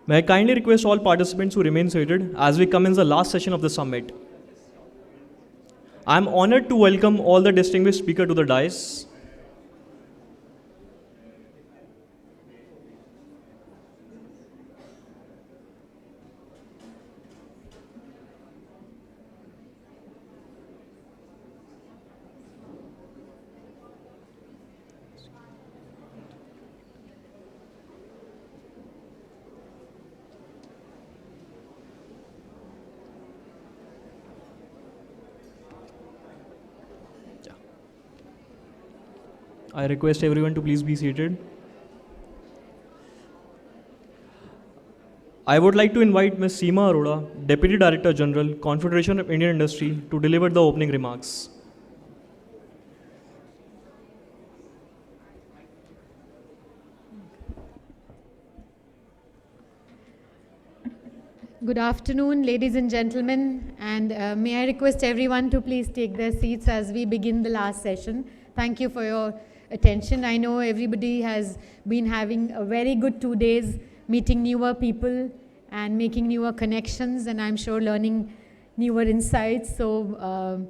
May I kindly request all participants to remain seated as we commence the last session of the summit. I am honored to welcome all the distinguished speakers to the dais. I request everyone to please be seated. I would like to invite Ms. Seema Arora, Deputy Director General, Confederation of Indian Industry, to deliver the opening remarks. Good afternoon, ladies and gentlemen, and may I request everyone to please take their seats as we begin the last session. Thank you for your attention. I know everybody has been having a very good 2 days, meeting newer people and making newer connections, and I'm sure learning newer insights. So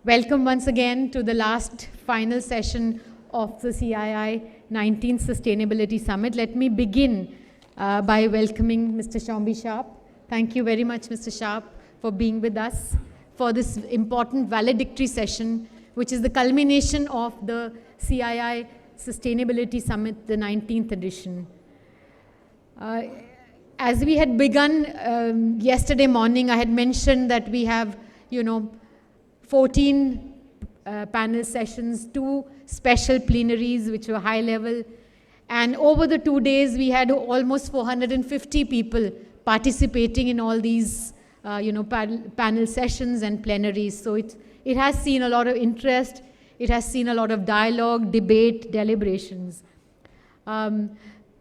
welcome once again to the last final session of the CII 19th Sustainability Summit. Let me begin by welcoming Mr. Shombi Sharp. Thank you very much, Mr. Sharp, for being with us for this important valedictory session, which is the culmination of the CII Sustainability Summit, the 19th edition. As we had begun yesterday morning, I had mentioned that we have, 14 panel sessions, 2 special plenaries, which were high level. And over the 2 days, we had almost 450 people participating in all these, panel sessions and plenaries. So it has seen a lot of interest. It has seen a lot of dialogue, debate, deliberations.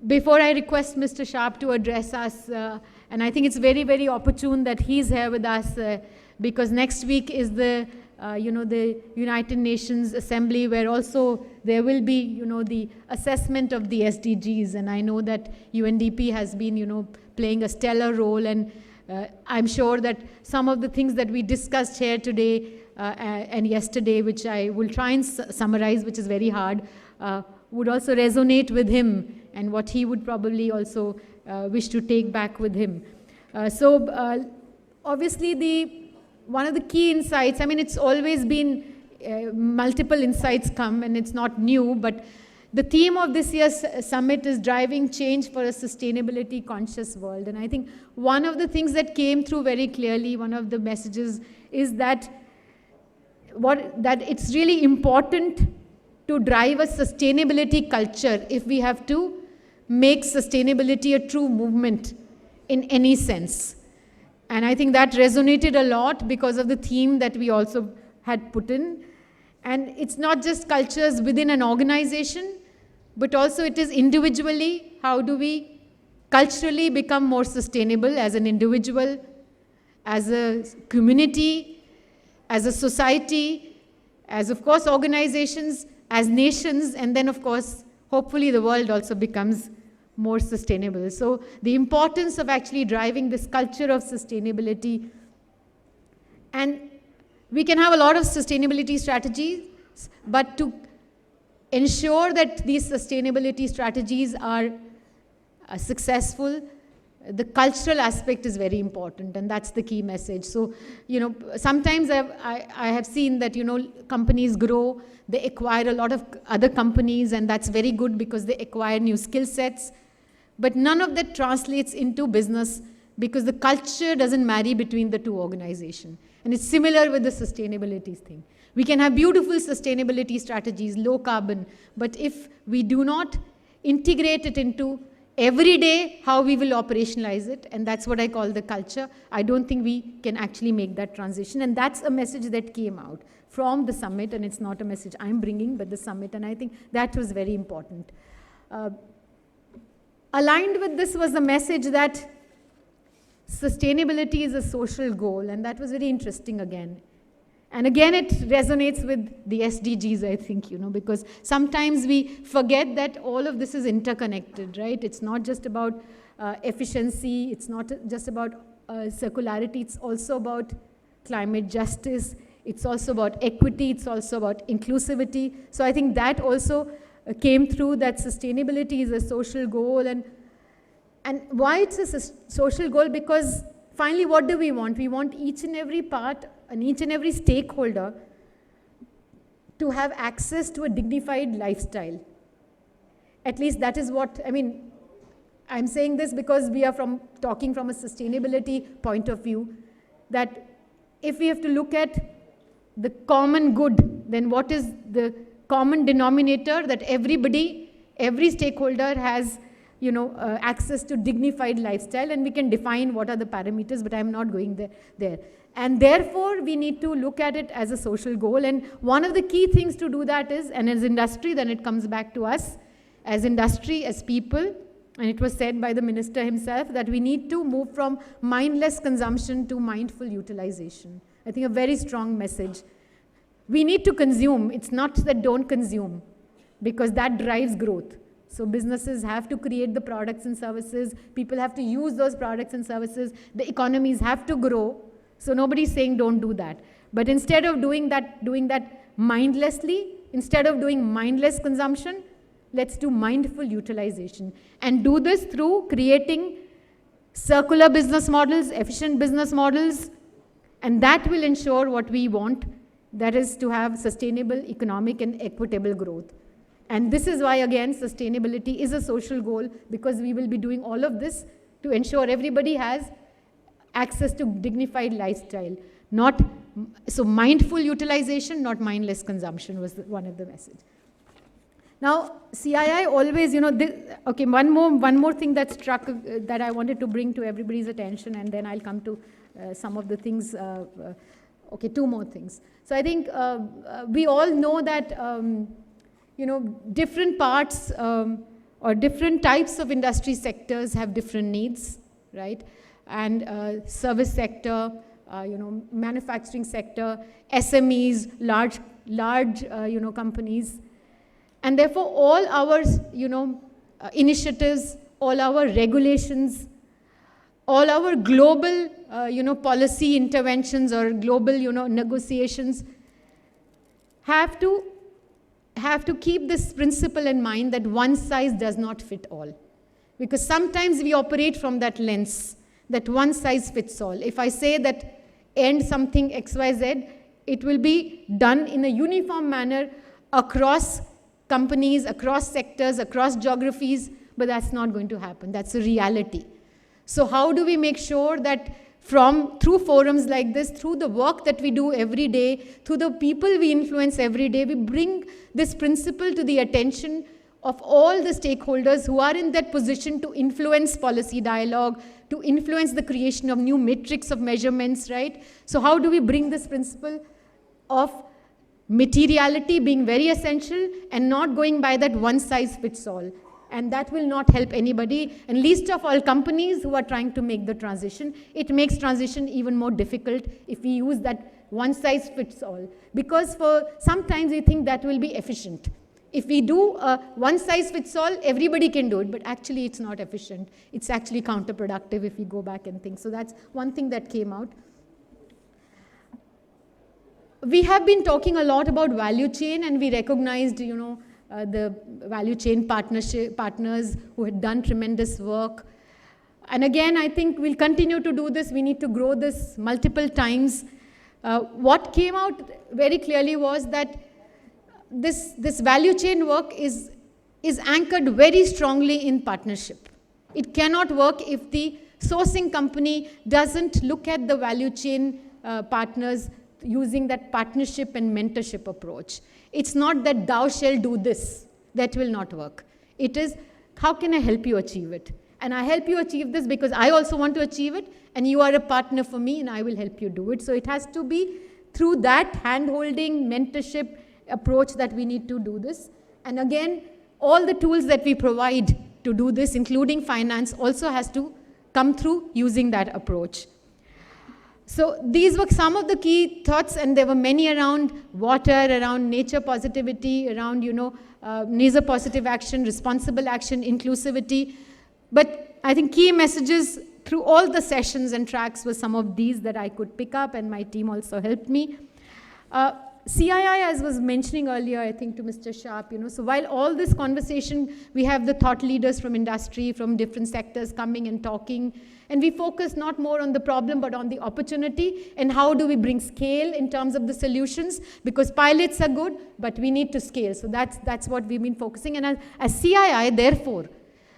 Before I request Mr. Sharp to address us, and I think it's very, very opportune that he's here with us because next week is the United Nations Assembly, where also there will be, the assessment of the SDGs. And I know that UNDP has been, playing a stellar role. And I'm sure that some of the things that we discussed here today and yesterday, which I will try and summarize, which is very hard, would also resonate with him and what he would probably also wish to take back with him. Obviously, one of the key insights, it's always been multiple insights come, and it's not new, but the theme of this year's summit is driving change for a sustainability conscious world. And I think one of the things that came through very clearly, one of the messages is that it's really important to drive a sustainability culture if we have to make sustainability a true movement in any sense. And I think that resonated a lot because of the theme that we also had put in. And it's not just cultures within an organization, but also it is individually. How do we culturally become more sustainable as an individual, as a community, as a society, as, of course, organizations, as nations, and then, of course, hopefully the world also becomes more sustainable. So the importance of actually driving this culture of sustainability. And we can have a lot of sustainability strategies, but to ensure that these sustainability strategies are successful, the cultural aspect is very important, and that's the key message. So, sometimes I have seen that, companies grow, they acquire a lot of other companies, and that's very good because they acquire new skill sets. But none of that translates into business because the culture doesn't marry between the two organizations. And it's similar with the sustainability thing. We can have beautiful sustainability strategies, low carbon, but if we do not integrate it into every day how we will operationalize it, and that's what I call the culture, I don't think we can actually make that transition. And that's a message that came out from the summit, and it's not a message I'm bringing, but the summit, and I think that was very important. Aligned with this was the message that sustainability is a social goal, and that was very interesting again. And again, it resonates with the SDGs, I think, because sometimes we forget that all of this is interconnected, right? It's not just about efficiency, it's not just about circularity, it's also about climate justice, it's also about equity, it's also about inclusivity. So I think that also came through, that sustainability is a social goal. And why it's a social goal? Because finally, what do we want? We want each and every part and each and every stakeholder to have access to a dignified lifestyle. At least that is what, I mean, I'm saying this because we are talking from a sustainability point of view, that if we have to look at the common good, then what is the common denominator? That everybody, every stakeholder has, access to dignified lifestyle, and we can define what are the parameters, but I'm not going there. And therefore, we need to look at it as a social goal. And one of the key things to do that is, and as industry, then it comes back to us, as industry, as people, and it was said by the minister himself, that we need to move from mindless consumption to mindful utilization. I think a very strong message. We need to consume. It's not that don't consume, because that drives growth. So businesses have to create the products and services. People have to use those products and services. The economies have to grow. So nobody's saying don't do that. But instead of doing that mindlessly, instead of doing mindless consumption, let's do mindful utilization. And do this through creating circular business models, efficient business models, and that will ensure what we want, that is to have sustainable, economic, and equitable growth. And this is why, again, sustainability is a social goal, because we will be doing all of this to ensure everybody has access to dignified lifestyle. So mindful utilization, not mindless consumption was one of the messages. Now, CII always, okay, one more thing that struck, that I wanted to bring to everybody's attention, and then I'll come to some of the things, okay, two more things. So I think we all know that, different parts or different types of industry sectors have different needs, right? And service sector, manufacturing sector, SMEs, large companies. And therefore, all our, initiatives, all our regulations, all our global, policy interventions or global, negotiations have to keep this principle in mind, that one size does not fit all. Because sometimes we operate from that lens, that one size fits all. If I say that end something XYZ, it will be done in a uniform manner across companies, across sectors, across geographies, but that's not going to happen. That's a reality. So how do we make sure that through forums like this, through the work that we do every day, through the people we influence every day, we bring this principle to the attention of all the stakeholders who are in that position to influence policy dialogue, to influence the creation of new metrics of measurements, right? So how do we bring this principle of materiality being very essential and not going by that one size fits all? And that will not help anybody, and least of all companies who are trying to make the transition. It makes transition even more difficult if we use that one size fits all. Because sometimes we think that will be efficient. If we do one size fits all, everybody can do it, but actually it's not efficient. It's actually counterproductive if we go back and think. So that's one thing that came out. We have been talking a lot about value chain, and we recognized, the value chain partners who had done tremendous work. And again, I think we'll continue to do this. We need to grow this multiple times. What came out very clearly was that this value chain work is anchored very strongly in partnership. It cannot work if the sourcing company doesn't look at the value chain partners using that partnership and mentorship approach. It's not that thou shalt do this. That will not work. It is, how can I help you achieve it? And I help you achieve this because I also want to achieve it, and you are a partner for me, and I will help you do it. So it has to be through that hand-holding, mentorship approach that we need to do this. And again, all the tools that we provide to do this, including finance, also has to come through using that approach. So these were some of the key thoughts, and there were many around water, around nature positivity, around, nature positive action, responsible action, inclusivity. But I think key messages through all the sessions and tracks were some of these that I could pick up, and my team also helped me. CII, as was mentioning earlier, I think to Mr. Sharp, so while all this conversation, we have the thought leaders from industry, from different sectors coming and talking, and we focus not more on the problem, but on the opportunity, and how do we bring scale in terms of the solutions, because pilots are good, but we need to scale. So that's what we've been focusing. And as CII, therefore,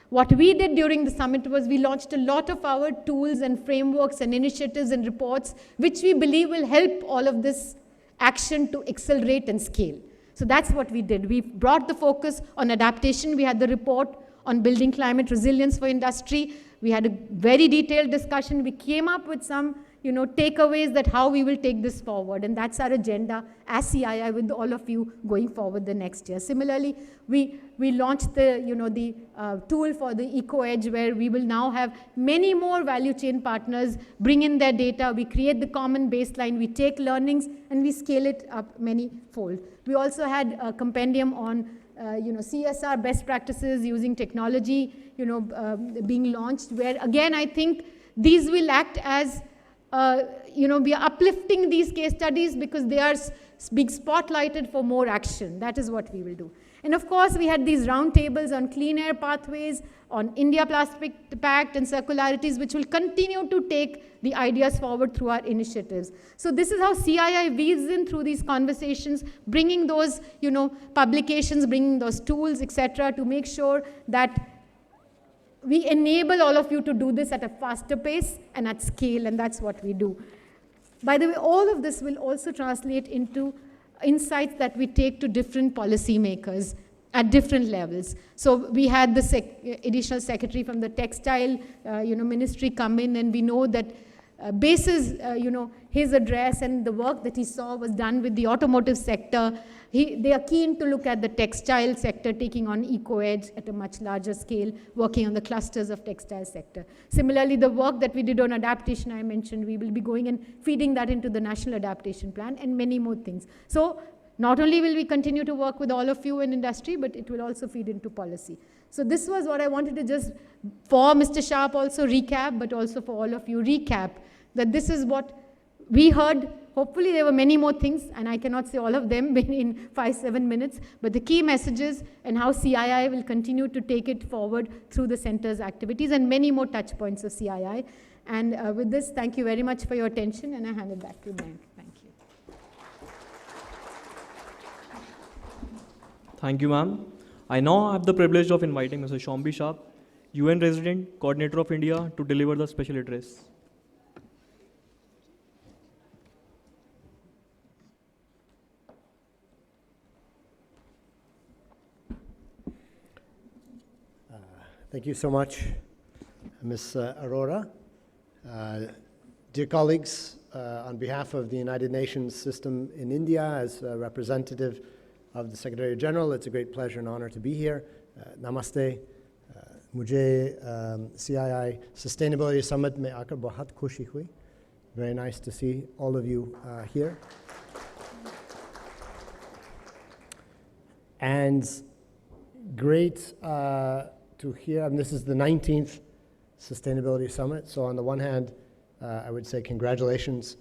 what we did during the summit was we launched a lot of our tools and frameworks and initiatives and reports, which we believe will help all of this action to accelerate and scale. So that's what we did. We brought the focus on adaptation. We had the report on building climate resilience for industry. We had a very detailed discussion. We came up with some takeaways that how we will take this forward. And that's our agenda as CII with all of you going forward the next year. Similarly, we launched the tool for the Eco Edge, where we will now have many more value chain partners bring in their data. We create the common baseline. We take learnings and we scale it up many-fold. We also had a compendium on CSR best practices using technology, being launched, where again, I think these will act as we are uplifting these case studies because they are being spotlighted for more action. That is what we will do. And of course, we had these roundtables on clean air pathways, on India Plastic Pact and circularities, which will continue to take the ideas forward through our initiatives. So this is how CII weaves in through these conversations, bringing those, publications, bringing those tools, etc., to make sure that we enable all of you to do this at a faster pace and at scale, and that's what we do. By the way, all of this will also translate into insights that we take to different policymakers at different levels. So we had the additional secretary from the textile ministry come in, and we know that basis his address and the work that he saw was done with the automotive sector. They are keen to look at the textile sector taking on Eco Edge at a much larger scale, working on the clusters of textile sector. Similarly, the work that we did on adaptation, I mentioned, we will be going and feeding that into the National Adaptation Plan and many more things. So not only will we continue to work with all of you in industry, but it will also feed into policy. So this was what I wanted to just, for Mr. Sharp also recap, but also for all of you recap, that this is what we heard. Hopefully there were many more things, and I cannot say all of them in 5-7 minutes, but the key messages and how CII will continue to take it forward through the center's activities and many more touch points of CII. And with this, thank you very much for your attention, and I hand it back to Mayank. Thank you. Thank you, ma'am. I now have the privilege of inviting Mr. Shombi Sharp, UN Resident, Coordinator of India, to deliver the special address. Thank you so much, Ms. Arora. Dear colleagues, on behalf of the United Nations system in India, as a representative of the Secretary General, it's a great pleasure and honor to be here. Namaste. Mujhe CII Sustainability Summit mein aakar bahut khushi hui. Very nice to see all of you here. And great to hear, and this is the 19th Sustainability Summit. So on the one hand, I would say congratulations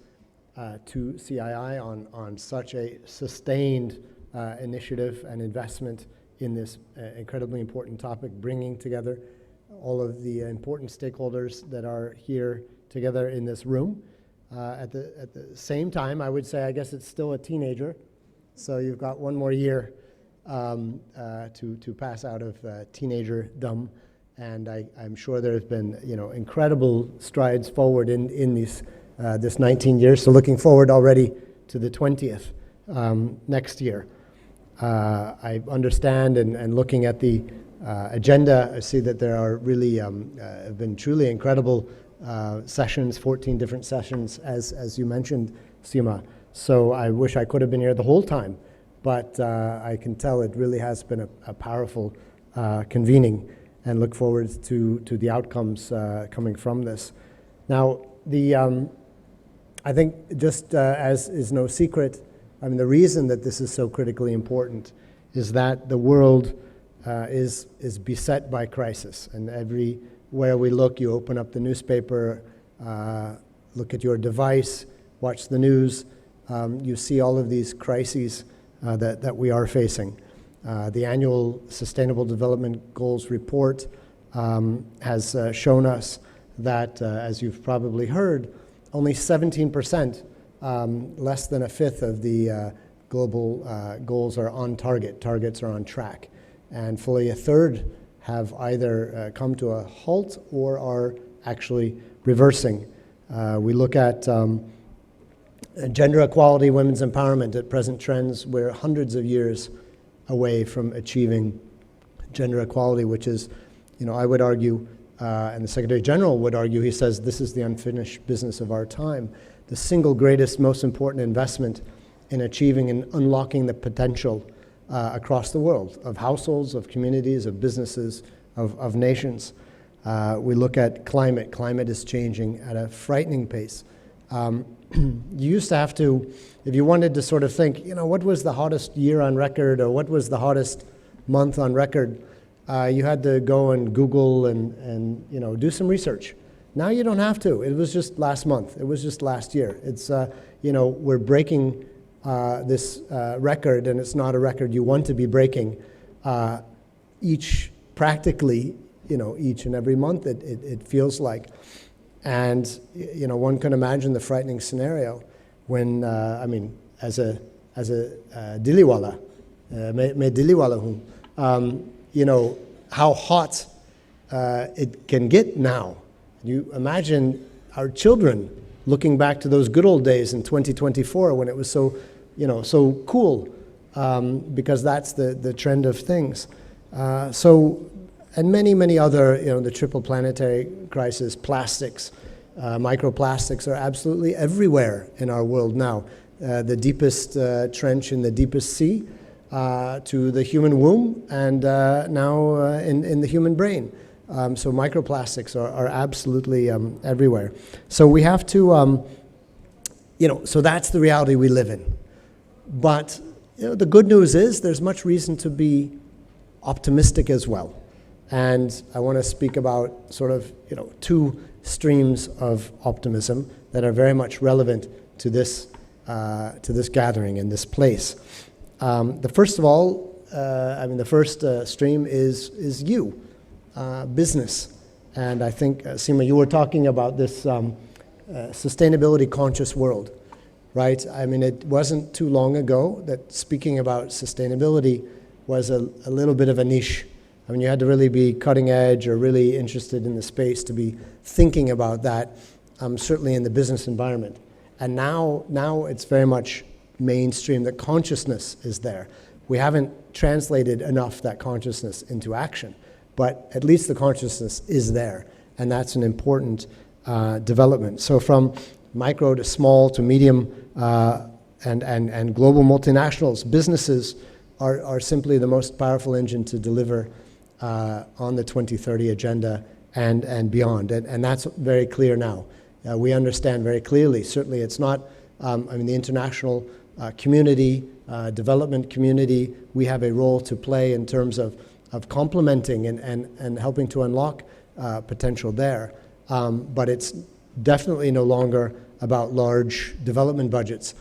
to CII on such a sustained initiative and investment in this incredibly important topic, bringing together all of the important stakeholders that are here together in this room. At the same time, I would say, I guess it's still a teenager, so you've got one more year to pass out of teenagerdom, and I'm sure there's been incredible strides forward in these this 19 years. So looking forward already to the 20th next year. I understand, and looking at the agenda, I see that there are really have been truly incredible sessions, 14 different sessions, as you mentioned, Seema. So I wish I could have been here the whole time. But I can tell it really has been a powerful convening, and look forward to the outcomes coming from this. Now, I think just as is no secret, I mean, the reason that this is so critically important is that the world is beset by crisis, and every where we look, you open up the newspaper, look at your device, watch the news, you see all of these crises that we are facing. The annual Sustainable Development Goals report has shown us that, as you've probably heard, only 17%, less than a fifth of the global goals are on target, targets are on track, and fully a third have either come to a halt or are actually reversing. We look at gender equality, women's empowerment. At present trends, we're hundreds of years away from achieving gender equality, which is, I would argue, and the Secretary General would argue, he says this is the unfinished business of our time, the single greatest, most important investment in achieving and unlocking the potential across the world of households, of communities, of businesses, of nations. We look at climate. Climate is changing at a frightening pace. You used to have to, if you wanted to sort of think, what was the hottest year on record or what was the hottest month on record, you had to go and Google and do some research. Now you don't have to. It was just last month. It was just last year. It's, we're breaking this record, and it's not a record you want to be breaking practically, each and every month it feels like. And, one can imagine the frightening scenario when, as a diliwala, me diliwala hoon, how hot it can get now. You imagine our children looking back to those good old days in 2024 when it was so, so cool, because that's the trend of things. And many, many other, the triple planetary crisis, plastics, microplastics are absolutely everywhere in our world now. The deepest trench in the deepest sea to the human womb, and now in the human brain. So microplastics are absolutely everywhere. So we have to, so that's the reality we live in. But the good news is there's much reason to be optimistic as well. And I want to speak about sort of, two streams of optimism that are very much relevant to this gathering in this place. The first of all, the first stream is you, business. And I think, Seema, you were talking about this sustainability conscious world, right? It wasn't too long ago that speaking about sustainability was a little bit of a niche. You had to really be cutting edge or really interested in the space to be thinking about that, certainly in the business environment. And now it's very much mainstream, that consciousness is there. We haven't translated enough that consciousness into action, but at least the consciousness is there, and that's an important development. So from micro to small to medium and global multinationals, businesses are simply the most powerful engine to deliver on the 2030 agenda and beyond. And that's very clear now. We understand very clearly. Certainly it's not, the international community, development community, we have a role to play in terms of complementing and helping to unlock potential there. But it's definitely no longer about large development budgets.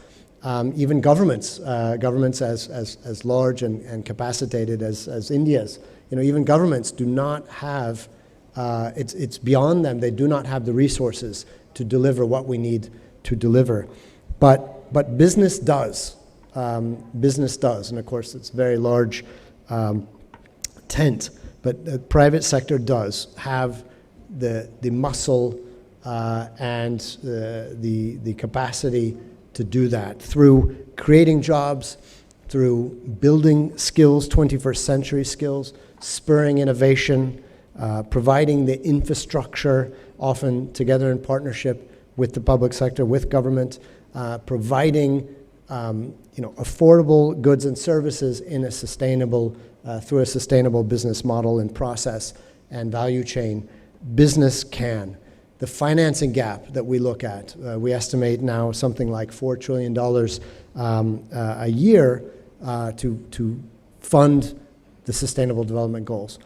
Even governments as large and capacitated as India's, even governments do not have, it's beyond them. They do not have the resources to deliver what we need to deliver. But business does. Business does. And of course, it's a very large tent. But the private sector does have the muscle and the capacity to do that through creating jobs, through building skills, 21st century skills, spurring innovation, providing the infrastructure, often together in partnership with the public sector, with government, providing affordable goods and services in a sustainable, through a sustainable business model and process and value chain. Business can. The financing gap that we look at, we estimate now something like $4 trillion a year to fund the Sustainable Development Goals.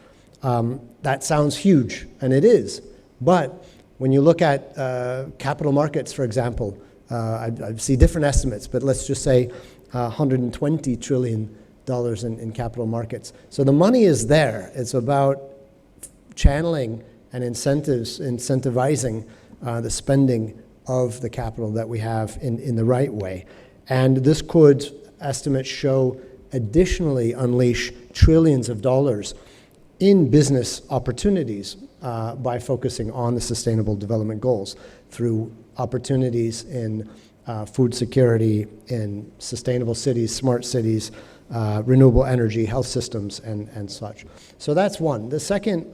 That sounds huge, and it is. But when you look at capital markets, for example, I see different estimates, but let's just say $120 trillion in capital markets. So the money is there. It's about channeling and incentivizing the spending of the capital that we have in the right way. And this could, estimates show, additionally unleash trillions of dollars in business opportunities by focusing on the Sustainable Development Goals through opportunities in food security, in sustainable cities, smart cities, renewable energy, health systems, and such. So that's one. The second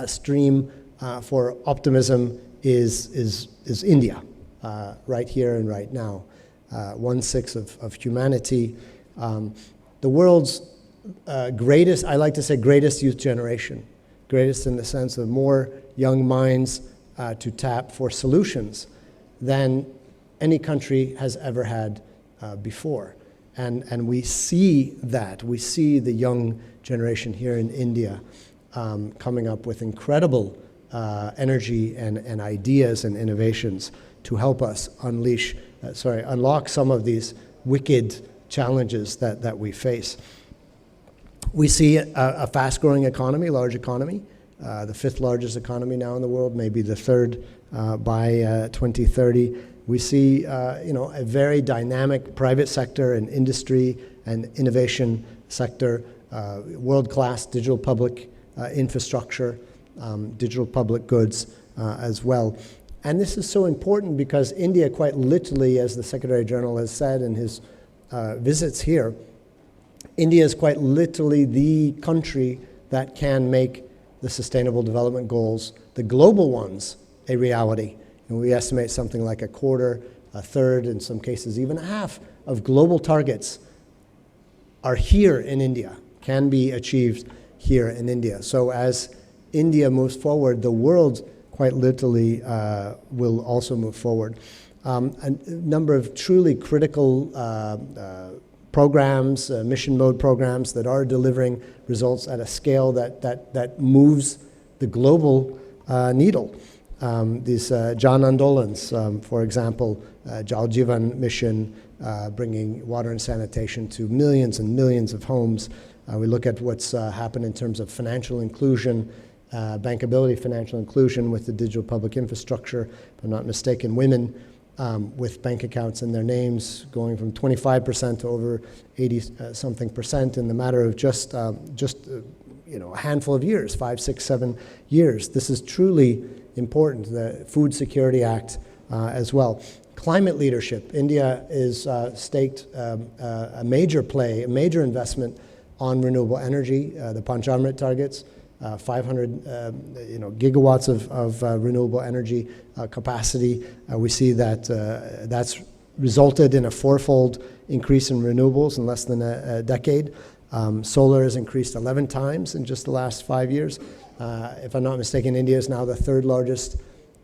stream for optimism is India, right here and right now. 1/6 of humanity. The world's greatest, I like to say greatest youth generation. Greatest in the sense of more young minds to tap for solutions than any country has ever had before. And we see that. We see the young generation here in India coming up with incredible energy and ideas and innovations to help us unlock some of these wicked challenges that we face. We see a fast-growing economy, large economy, the 5th largest economy now in the world, maybe the 3rd by 2030. We see a very dynamic private sector and industry and innovation sector, world-class digital public infrastructure, digital public goods as well. And this is so important because India, quite literally, as the Secretary General has said in his visits here, India is quite literally the country that can make the Sustainable Development Goals, the global ones, a reality. And we estimate something like a quarter, a third, in some cases even a half of global targets are here in India, can be achieved here in India. So as India moves forward, the world quite literally will also move forward. A number of truly critical programs, mission mode programs that are delivering results at a scale that moves the global needle. These Jan Andolans, for example, Jal Jeevan mission, bringing water and sanitation to millions and millions of homes. We look at what's happened in terms of financial inclusion, bankability financial inclusion with the digital public infrastructure. If I'm not mistaken, women with bank accounts in their names going from 25% to over 80-something% in the matter of just a handful of years, 5, 6, 7 years. This is truly important. The Food Security Act as well. Climate leadership. India is staked a major investment on renewable energy, the Panchamrit targets, 500 gigawatts of renewable energy capacity. We see that that's resulted in a 4-fold increase in renewables in less than a decade. Solar has increased 11 times in just the last 5 years. If I'm not mistaken, India is now the third largest,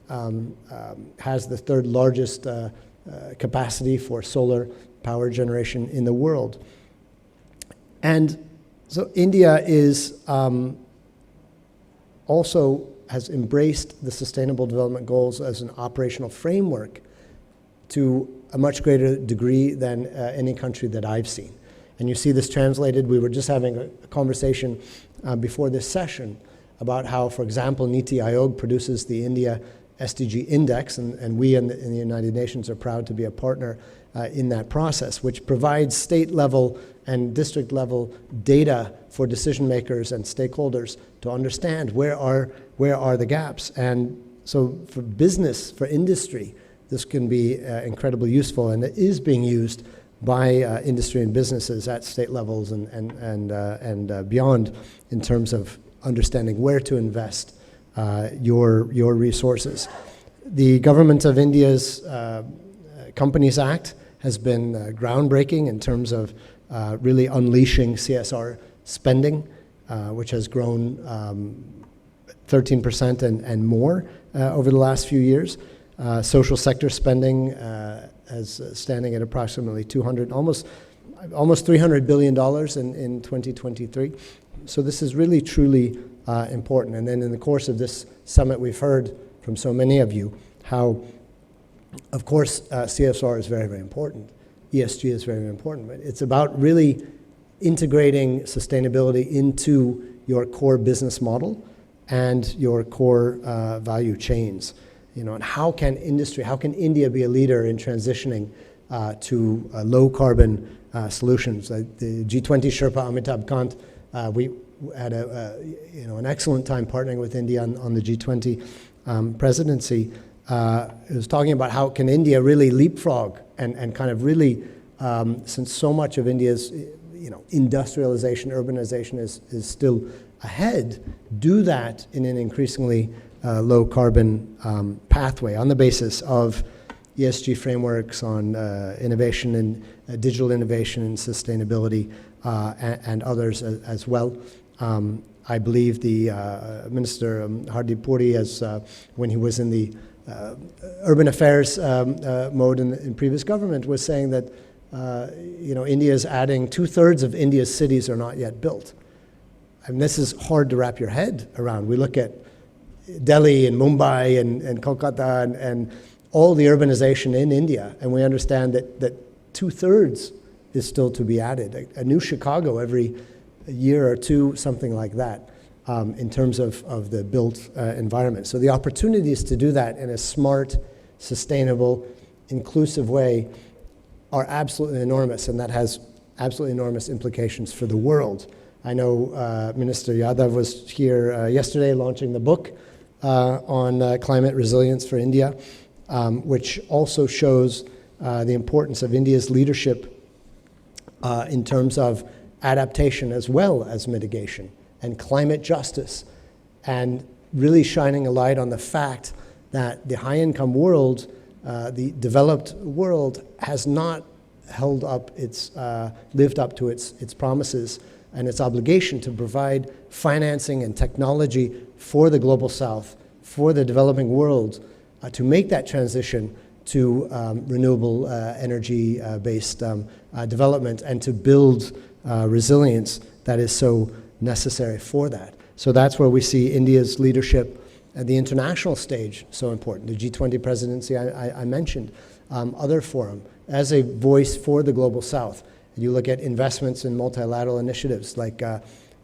has the third largest capacity for solar power generation in the world. And so India is also has embraced the Sustainable Development Goals as an operational framework to a much greater degree than any country that I've seen. And you see this translated. We were just having a conversation before this session about how, for example, Niti Aayog produces the India SDG Index, and we in the United Nations are proud to be a partner in that process, which provides state-level and district-level data for decision makers and stakeholders to understand where are the gaps. And so for business, for industry, this can be incredibly useful, and it is being used by industry and businesses at state levels and beyond in terms of understanding where to invest your resources. The Government of India's Companies Act has been groundbreaking in terms of really unleashing CSR spending, which has grown 13% and more over the last few years. Social sector spending as standing at approximately almost $300 billion in 2023. So this is really truly important. And then in the course of this summit, we've heard from so many of you how, of course, CSR is very, very important. ESG is very, very important. But it's about really integrating sustainability into your core business model and your core value chains. And how can India be a leader in transitioning to low carbon solutions? The G20 Sherpa Amitabh Kant, we had an excellent time partnering with India on the G20 presidency. It was talking about how can India really leapfrog and kind of really, since so much of India's industrialization, urbanization is still ahead, do that in an increasingly low carbon pathway on the basis of ESG frameworks, on innovation and digital innovation and sustainability, and others as well. I believe the Minister Hardip Puri, when he was in the urban affairs mode in previous government, was saying that India is adding 2/3 of India's cities are not yet built. I mean, this is hard to wrap your head around. We look at Delhi and Mumbai and Kolkata and all the urbanization in India, and we understand that 2/3 is still to be added. A new Chicago every year or two, something like that, in terms of the built environment. So the opportunities to do that in a smart, sustainable, inclusive way are absolutely enormous, and that has absolutely enormous implications for the world. I know Minister Yadav was here yesterday launching the book on climate resilience for India, which also shows the importance of India's leadership in terms of adaptation as well as mitigation and climate justice, and really shining a light on the fact that the high-income world, the developed world, has not lived up to its promises and its obligation to provide financing and technology for the global south, for the developing world, to make that transition to renewable energy-based development and to build resilience that is so necessary for that. So that's where we see India's leadership at the international stage so important. The G20 presidency I mentioned, other forum, as a voice for the global south. You look at investments in multilateral initiatives like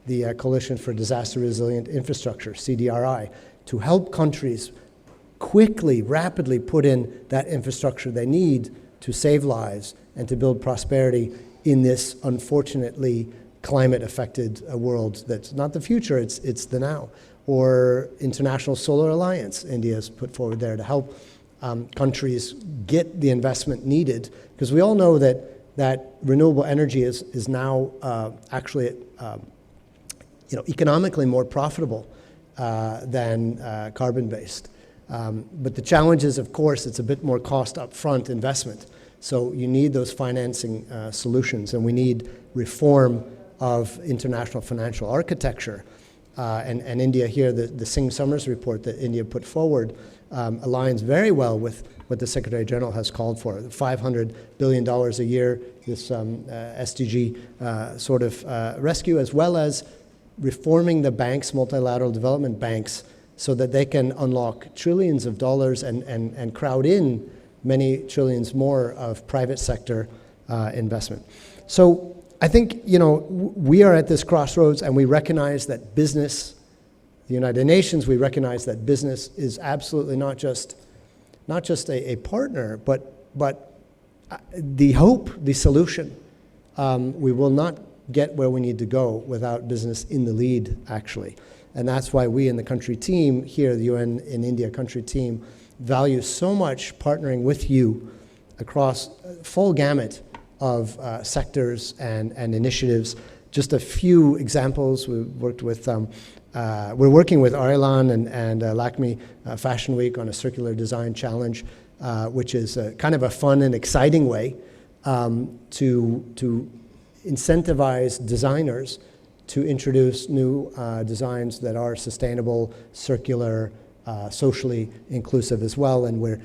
the Coalition for Disaster Resilient Infrastructure, CDRI, to help countries quickly, rapidly put in that infrastructure they need to save lives and to build prosperity in this unfortunately climate-affected world that's not the future, it's the now. Or International Solar Alliance, India's put forward there to help countries get the investment needed, because we all know that renewable energy is now actually economically more profitable than carbon-based. But the challenge is, of course, it's a bit more cost upfront investment. So you need those financing solutions, and we need reform of international financial architecture. And India here, the Singh Summers report that India put forward aligns very well with what the Secretary General has called for, $500 billion a year, this SDG sort of rescue, as well as reforming the banks, multilateral development banks, so that they can unlock trillions of dollars and crowd in many trillions more of private sector investment. So I think, we are at this crossroads, and we recognize that business, the United Nations, we recognize that business is absolutely not just a partner, but the hope, the solution. We will not get where we need to go without business in the lead, actually. And that's why we in the country team here, the UN in India country team, value so much partnering with you across a full gamut of sectors and initiatives. Just a few examples. We're working with Arilan and Lakme Fashion Week on a circular design challenge, which is kind of a fun and exciting way to incentivize designers to introduce new designs that are sustainable, circular, socially inclusive as well. And we're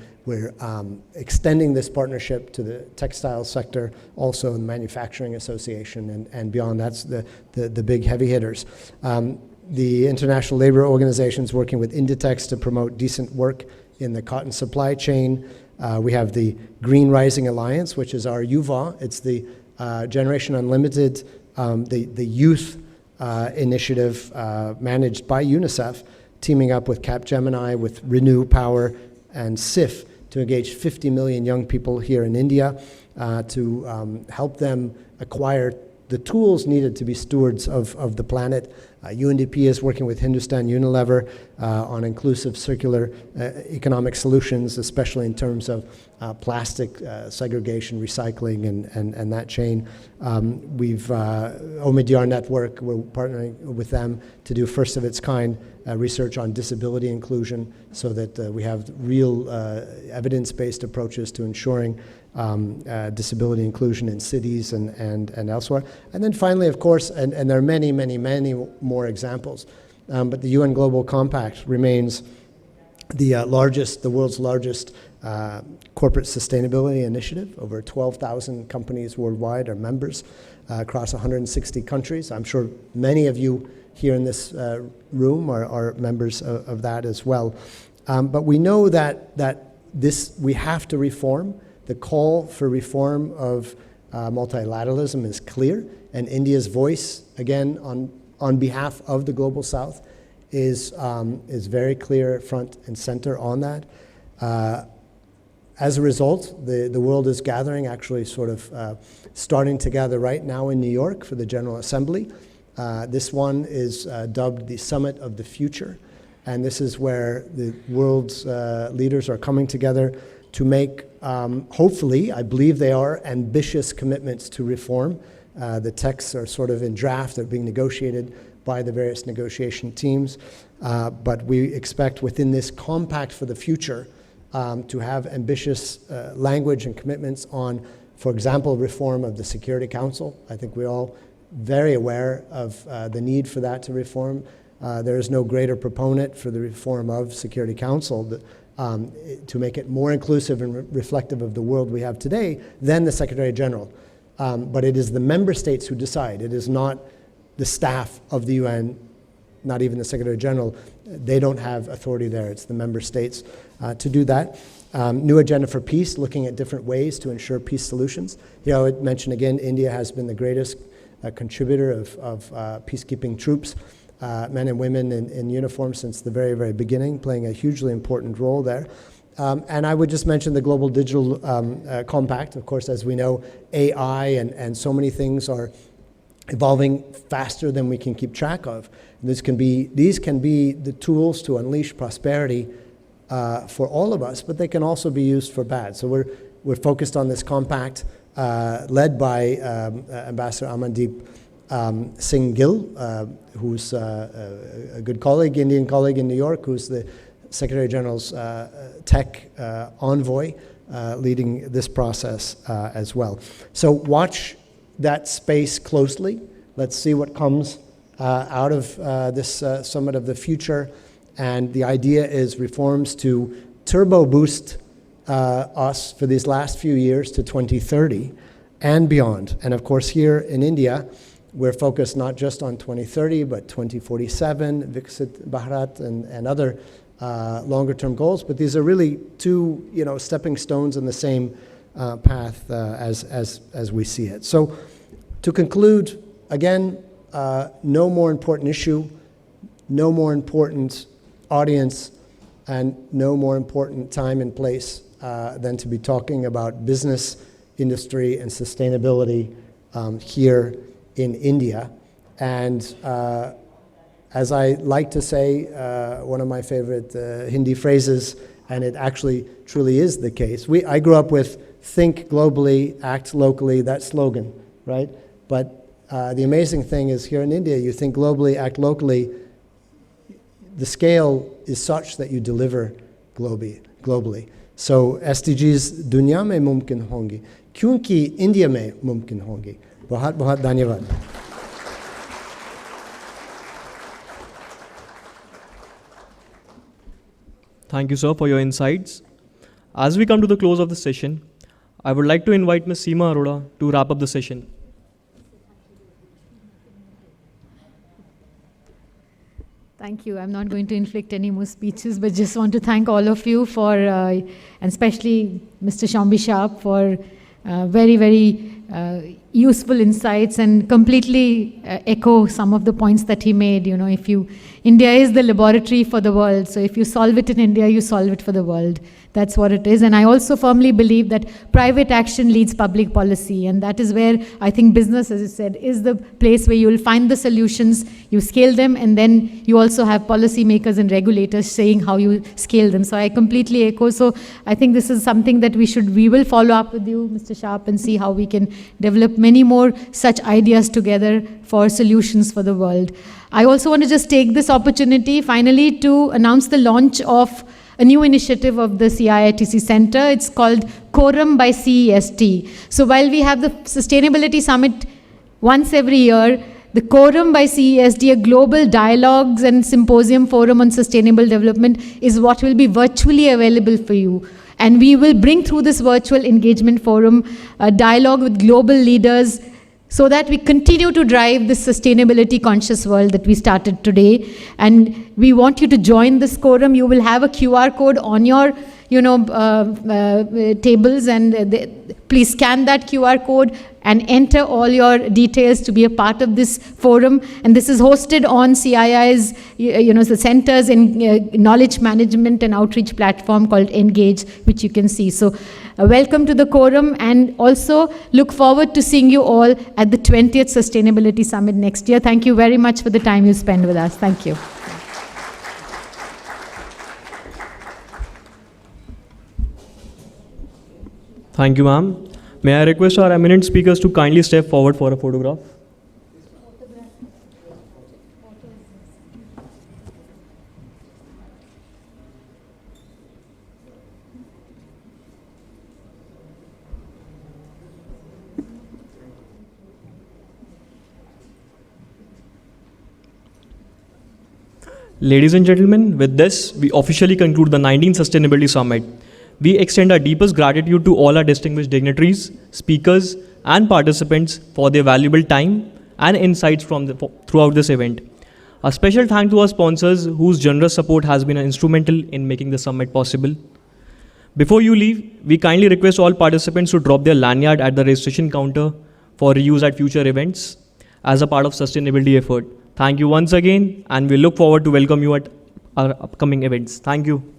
extending this partnership to the textile sector, also the Manufacturing Association and beyond. That's the big heavy hitters. the International Labor Organization is working with Inditex to promote decent work in the cotton supply chain. We have the Green Rising Alliance, which is our YUVA. It's the Generation Unlimited, the youth initiative managed by UNICEF, teaming up with Capgemini, with Renew Power, and SIF to engage 50 million young people here in India to help them acquire the tools needed to be stewards of the planet. UNDP is working with Hindustan Unilever on inclusive circular economic solutions, especially in terms of plastic segregation, recycling, and that chain. We've Omidyar Network, we're partnering with them to do first of its kind research on disability inclusion so that we have real evidence-based approaches to ensuring disability inclusion in cities and elsewhere. And then finally, of course, and there are many, many, many more examples, but the UN Global Compact remains the world's largest corporate sustainability initiative. Over 12,000 companies worldwide are members across 160 countries. I'm sure many of you here in this room are members of that as well. But we know that we have to reform. The call for reform of multilateralism is clear, and India's voice, again, on behalf of the Global South, is very clear front and center on that. As a result, the world is gathering, actually sort of starting to gather right now in New York for the General Assembly. This one is dubbed the Summit of the Future, and this is where the world's leaders are coming together to make, hopefully, I believe they are, ambitious commitments to reform. The texts are sort of in draft, they're being negotiated by the various negotiation teams, but we expect within this compact for the future to have ambitious language and commitments on, for example, reform of the Security Council. I think we're all very aware of the need for that to reform. There is no greater proponent for the reform of Security Council to make it more inclusive and reflective of the world we have today than the Secretary General. But it is the member states who decide. It is not the staff of the UN, not even the Secretary General. They don't have authority there. It's the member states to do that. New Agenda for Peace, looking at different ways to ensure peace solutions. Here I would mention again, India has been the greatest contributor of peacekeeping troops, men and women in uniform since the very, very beginning, playing a hugely important role there. And I would just mention the Global Digital Compact. Of course, as we know, AI and so many things are evolving faster than we can keep track of. These can be the tools to unleash prosperity for all of us, but they can also be used for bad. So we're focused on this compact led by Ambassador Amandeep Singh Gill, who's a good colleague, Indian colleague in New York, who's the Secretary General's tech envoy, leading this process as well. So watch that space closely. Let's see what comes out of this Summit of the Future. And the idea is reforms to turbo boost us for these last few years to 2030 and beyond. And of course, here in India, we're focused not just on 2030, but 2047, Viksit Bharat, and other longer-term goals. But these are really two, stepping stones in the same path as we see it. So, to conclude, again, no more important issue, no more important audience, and no more important time and place than to be talking about business, industry, and sustainability here in India. And as I like to say, one of my favorite Hindi phrases, and it actually truly is the case. I grew up with think globally, act locally, that slogan, right? But the amazing thing is here in India, you think globally, act locally, the scale is such that you deliver globally. So SDGs दुनिया में मुमकिन होंगी क्योंकि India में मुमकिन होंगी. बहुत बहुत धन्यवाद. Thank you, sir, for your insights. As we come to the close of the session, I would like to invite Ms. Seema Arora to wrap up the session. Thank you. I'm not going to inflict any more speeches, but just want to thank all of you for, and especially Mr. Shambi Sharp for very, very useful insights, and completely echo some of the points that he made. You know, India is the laboratory for the world. So if you solve it in India, you solve it for the world. That's what it is. And I also firmly believe that private action leads public policy. And that is where I think business, as you said, is the place where you will find the solutions, you scale them, and then you also have policymakers and regulators saying how you scale them. So I completely echo. So I think this is something that we will follow up with you, Mr. Sharp, and see how we can develop many more such ideas together for solutions for the world. I also want to just take this opportunity finally to announce the launch of a new initiative of the CII-ITC Center. It's called Quorum by CEST. So while we have the Sustainability Summit once every year, the Quorum by CEST, a global dialogues and symposium forum on sustainable development, is what will be virtually available for you. And we will bring through this virtual engagement forum a dialogue with global leaders so that we continue to drive this sustainability conscious world that we started today. And we want you to join this quorum. You will have a QR code on your tables, and please scan that QR code and enter all your details to be a part of this forum. And this is hosted on CII's, the centers in knowledge management and outreach platform called Engage, which you can see. So welcome to the quorum, and also look forward to seeing you all at the 20th Sustainability Summit next year. Thank you very much for the time you spend with us. Thank you. Thank you, ma'am. May I request our eminent speakers to kindly step forward for a photograph? Ladies and gentlemen, with this, we officially conclude the 19th Sustainability Summit. We extend our deepest gratitude to all our distinguished dignitaries, speakers, and participants for their valuable time and insights throughout this event. A special thank to our sponsors, whose generous support has been instrumental in making the summit possible. Before you leave, we kindly request all participants to drop their lanyard at the registration counter for reuse at future events as a part of sustainability effort. Thank you once again, and we look forward to welcome you at our upcoming events. Thank you.